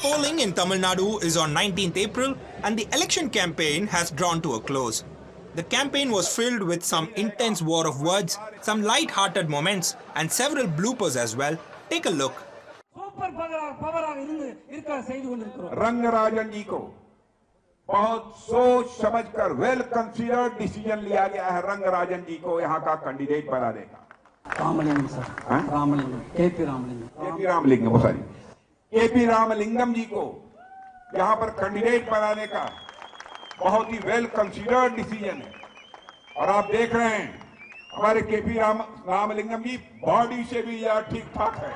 Polling in Tamil Nadu is on 19th April and the election campaign has drawn to a close. The campaign was filled with some intense war of words, some light-hearted moments and several bloopers as well. Take a look. Rangarajan जी को बहुत सोच समझकर well considered decision लिया गया है रंगराजन जी को यहाँ का कैंडिडेट बनाने का। रामलिंगम सर, रामलिंगम, केपी रामलिंगम जी को यहाँ पर कैंडिडेट बनाने का बहुत ही वेल कंसीडर्ड डिसीजन है। और आप देख रहे हैं हमारे केपी रामलिंगम जी बॉडी से भी यह ठीक ठाक है।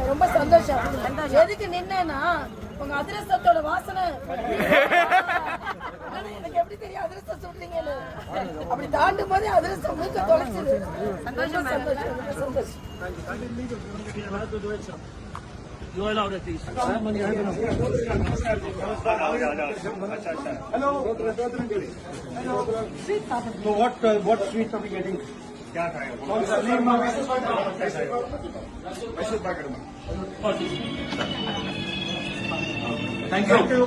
ரொம்ப சந்தோஷம். எதுக்கு நின்னா உங்க அதிரசத்தோட வாசனை எனக்கு எப்படி தெரியும் அதிரசம் சொல்றீங்கன்னு அப்படி தாண்டும் போதே அதிரசம் மூக்க தொலைச்சது. சந்தோஷம் சந்தோஷம் சந்தோஷம். You are allowed at least. Hello. So what sweets are we getting? क्या खाएगा? Thank you.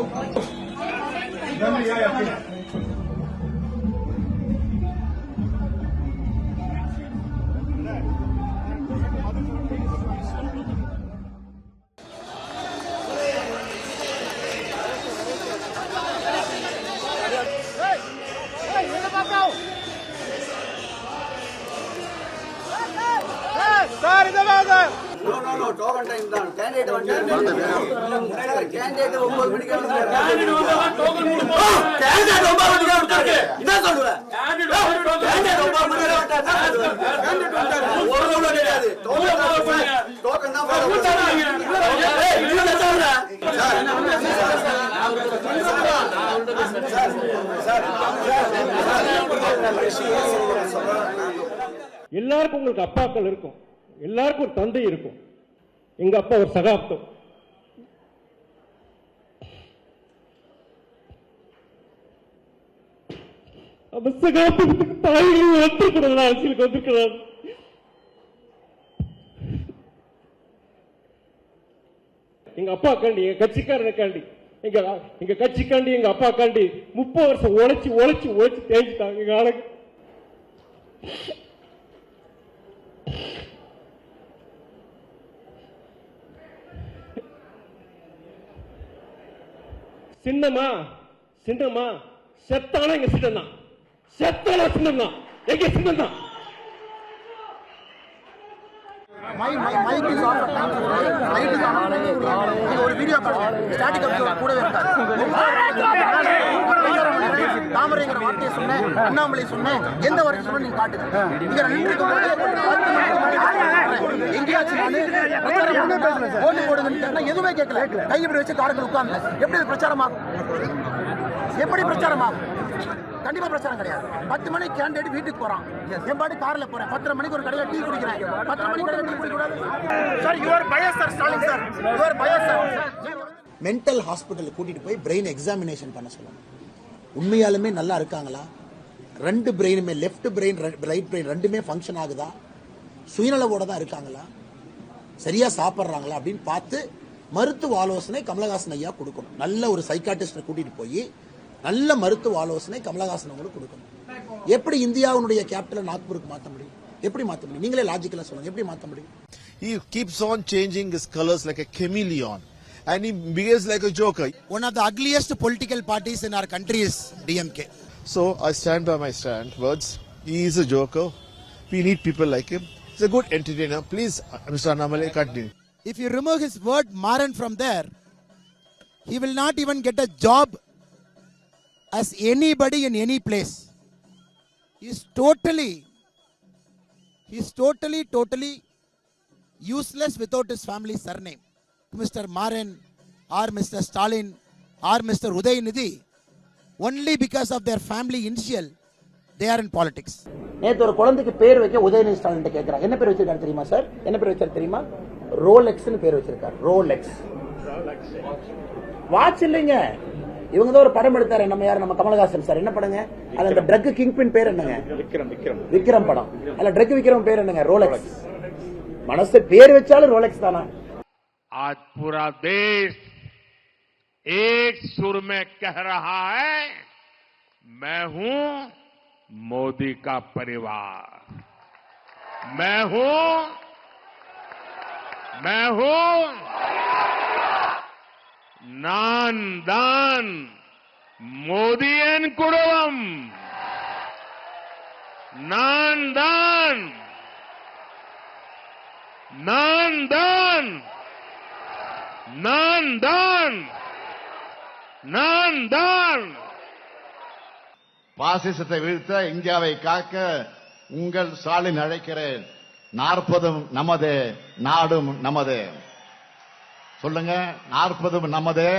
No, token time தான். Candidate candidate 9 மணிக்கு வந்து candidate 9 மணிக்கு வந்துட்டாரு. என்ன சொல்ற? candidate 9 மணிக்கு வந்துட்டாரு. candidate வந்துட்டாரு. ஒரு ரவுண்ட் கிடையாது. டோக்கன் தான் போடுறாங்க. ஏய் இது என்ன சொல்ற? எல்லாருக்கும் உங்களுக்கு அப்பாக்கள் இருக்கும், எல்லாருக்கும் ஒரு தந்தை இருக்கும். எங்க அப்பா ஒரு சகாப்தம். அந்த சகாப்தத்துக்கு தாய்கள் வளர்த்துக்கிறாங்க, அரசியலுக்கு வந்திருக்கிறார். எங்க அப்பா காண்டி, எங்க கட்சிக்காரனுக்காண்டி, எங்க கட்சிக்காண்டி, எங்க அப்பா காண்டி 30 வருஷம் உழைச்சு உழைச்சு உழைச்சு தேய்ச்சிட்டாங்க எங்க ஆளுங்க. சின்னமா சின்னமா செத்தான எங்க சின்னம் தான், செத்தான சின்னம் தான், எங்க சின்னம் தான். Mike is on. Light is on. நீங்க ஒரு வீடியோ ஸ்டாட்டிக் அப்சர்வர் கூடவே இருக்காரு. தாமரைங்கிற வார்த்தையை சொன்னேன், அண்ணாமலை சொன்னேன், எந்த வார்த்தை சொன்ன நீங்க காட்டுங்க. இங்க நின்றுக்கும் போது எங்கேயாச்சும் ஓட்டு போடுங்கன்னு எதுவுமே கேட்கல. கையப்படி வச்சு காரங்கள் உட்கார்ந்து எப்படி அது பிரச்சாரமாகும்? எப்படி பிரச்சாரமாகும்? கண்டிப்பா பிரச்சாரம் கிடையாது. 10 மணிக்கு கேண்டிடேட் வீட்டுக்கு போறான், என் பாட்டு கார்ல போறேன். 10:30 மணிக்கு ஒரு கடையில டீ குடிக்கிறேன். 10 மணிக்கு கடையில டீ குடிக்கூடாது sir. Your bias sir, Stalin sir, your bias sir. Mental ஹாஸ்பிட்டலுக்கு கூட்டிட்டு போய் பிரெயின் எக்ஸாமினேஷன் பண்ண சொல்லணும். உண்மையாலுமே நல்லா இருக்காங்களா, 2 பிரெயினுமே, லெஃப்ட் பிரெயின் ரைட் பிரெயின் ரெண்டுமே ஃபங்க்ஷன் ஆகுதா, சுயநலவோட தான் இருக்காங்களா, சரியா சாப்பிட்றாங்களா அப்படின்னு பார்த்து மருத்துவ ஆலோசனை கமலஹாசன் ஐயா கொடுக்கணும். நல்ல ஒரு சைக்காட்டிஸ்ட கூட்டிட்டு போய் நல்ல மருத்துவ ஆலோசனை கமலஹாசன் அவங்களுக்கு கொடுக்கணும். எப்படி இந்தியாவுடைய கேபிட்டல் நாக்பூருக்கு மாற்ற முடியும்? எப்படி மாற்ற முடியும்? நீங்களே லாஜிக்கலா சொல்லுங்க, எப்படி மாற்ற முடியும்? He keeps on changing his colors like a chameleon and he behaves like a joker. One of the ugliest political parties in our country is DMK. So I stand by my words. He is a joker. We need people like him. He's a good entertainer. Please, Mr. Annamalai, continue. If you remove his word Maran from there, he will not even get a job as anybody in any place. He is totally useless without his family surname. Mr. Maran or Mr. Stalin or Mr. Udayanidhi, only because of their family initial, they are in politics. நேத்து ஒரு குழந்தைக்கு பேர் வைக்க உதயநிதி ஸ்டாலின் கேட்கிறாங்க. என்ன பேர் வச்சிருக்காரு தெரியுமா சார்? என்ன பேர் வச்சாரு தெரியுமா? ரோலெக்ஸ்னு பேர் வச்சிருக்காரு. ரோலெக்ஸ் வாட்ச் இல்லைங்க. இவங்க தான் ஒரு படம் எடுத்தாரு, நம்ம யாரு, நம்ம கமலஹாசன் சார். என்ன படங்க அது? அந்த ட்ரக் கிங் பின் பேர் என்னங்க? விக்ரம் படம். அல்ல ட்ரக் விக்ரம் பேர் என்னங்க? ரோலெக்ஸ். மனசு பேர் வச்சாலும் ரோலெக்ஸ் தானா? आज पूरा देश एक सुर में कह रहा है, मैं हूं मोदी का परिवार, मैं हूं नान दान मोदियन कुडुवम, नान दान பாசிசத்தை வீழ்த்த, இந்தியாவை காக்க உங்கள் ஸ்டாலின் அழைக்கிறேன். 40 நமதே, நாடும் நமதே. சொல்லுங்க, 40 நமதே,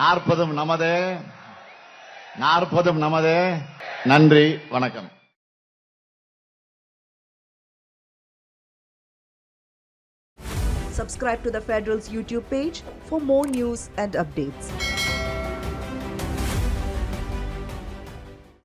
40 நமதே, 40 நமதே. நன்றி, வணக்கம். Subscribe to the Federal's YouTube page for more news and updates.